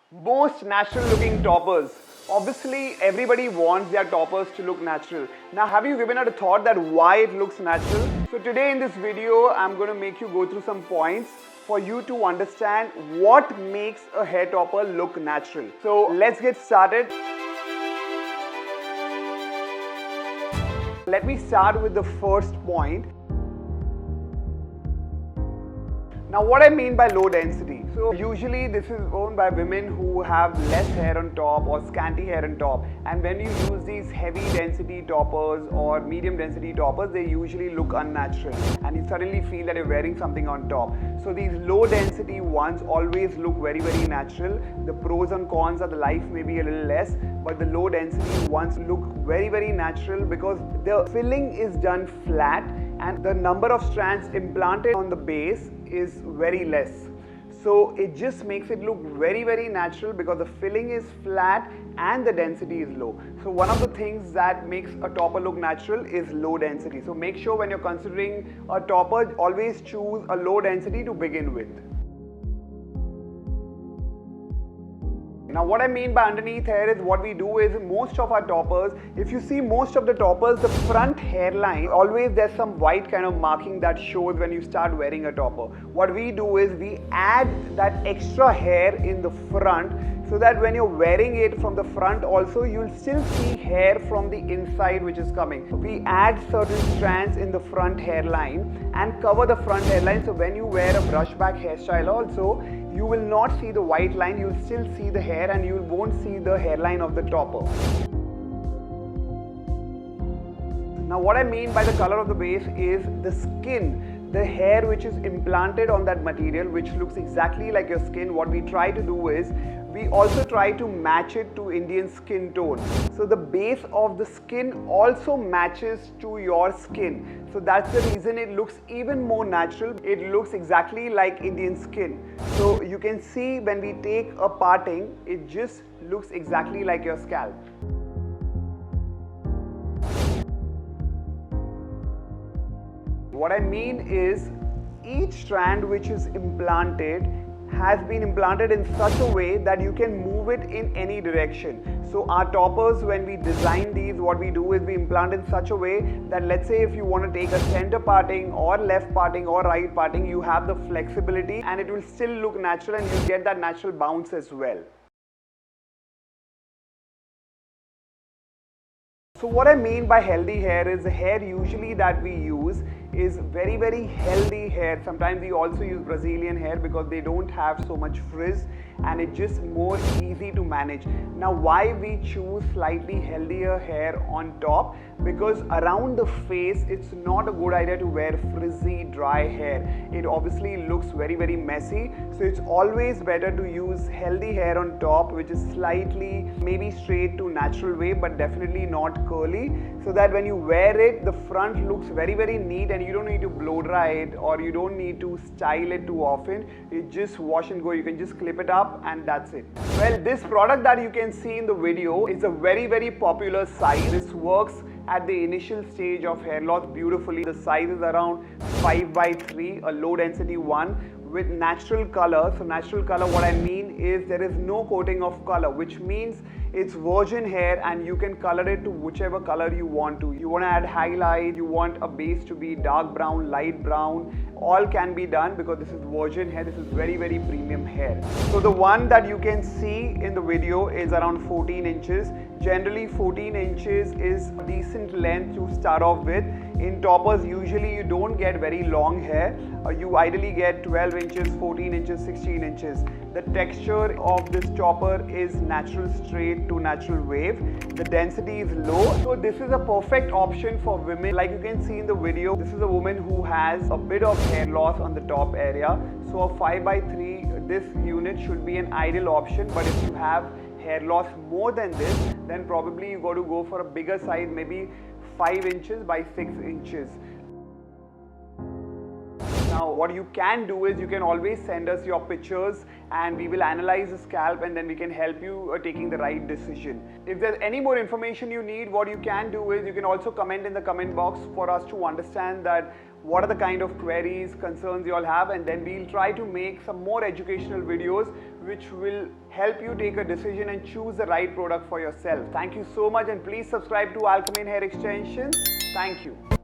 Most natural looking toppers. Obviously, everybody wants their toppers to look natural. Now, have you given it a thought that why it looks natural? So today in this video, I'm going to make you go through some points for you to understand what makes a hair topper look natural. So let's get started. Let me start with the first point. Now, what I mean by low density. So usually this is worn by women who have less hair on top or scanty hair on top, and when you use these heavy density toppers or medium density toppers, they usually look unnatural and you suddenly feel that you're wearing something on top. So these low density ones always look very natural. The pros and cons are the life may be a little less, but the low density ones look very natural because the filling is done flat and the number of strands implanted on the base is very less. So it just makes it look very natural because the filling is flat and the density is low. So one of the things that makes a topper look natural is low density. So make sure when you're considering a topper, always choose a low density to begin with. Now what I mean by underneath hair is what we do is most of our toppers, if you see most of the toppers, the front hairline, always there's some white kind of marking that shows when you start wearing a topper. What we do is we add that extra hair in the front so that when you're wearing it from the front also, you'll still see hair from the inside which is coming. We add certain strands in the front hairline and cover the front hairline, so when you wear a brushback hairstyle also, you will not see the white line, you'll still see the hair and you won't see the hairline of the topper. Now what I mean by the color of the base is the skin, the hair which is implanted on that material which looks exactly like your skin. What we try to do is we also try to match it to Indian skin tone. So the base of the skin also matches to your skin. So that's the reason it looks even more natural. It looks exactly like Indian skin. So you can see when we take a parting, it just looks exactly like your scalp. What I mean is each strand which is implanted has been implanted in such a way that you can move it in any direction. So our toppers, when we design these, what we do is we implant in such a way that, let's say if you want to take a center parting or left parting or right parting, you have the flexibility and it will still look natural and you get that natural bounce as well. So what I mean by healthy hair is the hair usually that we use is very healthy hair. Sometimes we also use Brazilian hair because they don't have so much frizz and it's just more easy to manage. Now why we choose slightly healthier hair on top? Because around the face it's not a good idea to wear frizzy dry hair. It obviously looks very messy. So it's always better to use healthy hair on top which is slightly maybe straight to natural way but definitely not curly, so that when you wear it the front looks very neat and you don't need to blow dry it or you don't need to style it too often. You just wash and go. You can just clip it up and that's it. Well, this product that you can see in the video is a very popular size. This works at the initial stage of hair loss beautifully. The size is around 5x3, a low density one with natural color. So natural color, what I mean is there is no coating of color, which means it's virgin hair and you can color it to whichever color you want to. You want to add highlight, you want a base to be dark brown, light brown, all can be done because this is virgin hair. This is very premium hair. So the one that you can see in the video is around 14 inches. Generally 14 inches is a decent length to start off with. In toppers usually you don't get very long hair. You ideally get 12 inches, 14 inches, 16 inches. The texture of this topper is natural straight to natural wave. The density is low. So this is a perfect option for women. Like you can see in the video, this is a woman who has a bit of hair loss on the top area. So a 5x3, this unit should be an ideal option. But if you have hair loss more than this, then probably you got to go for a bigger size, maybe 5 inches by 6 inches. Now what you can do is you can always send us your pictures and we will analyze the scalp and then we can help you taking the right decision. If there's any more information you need, what you can do is you can also comment in the comment box for us to understand that what are the kind of queries, concerns you all have, and then we'll try to make some more educational videos which will help you take a decision and choose the right product for yourself. Thank you so much, and please subscribe to Alchemine Hair Extensions. Thank you.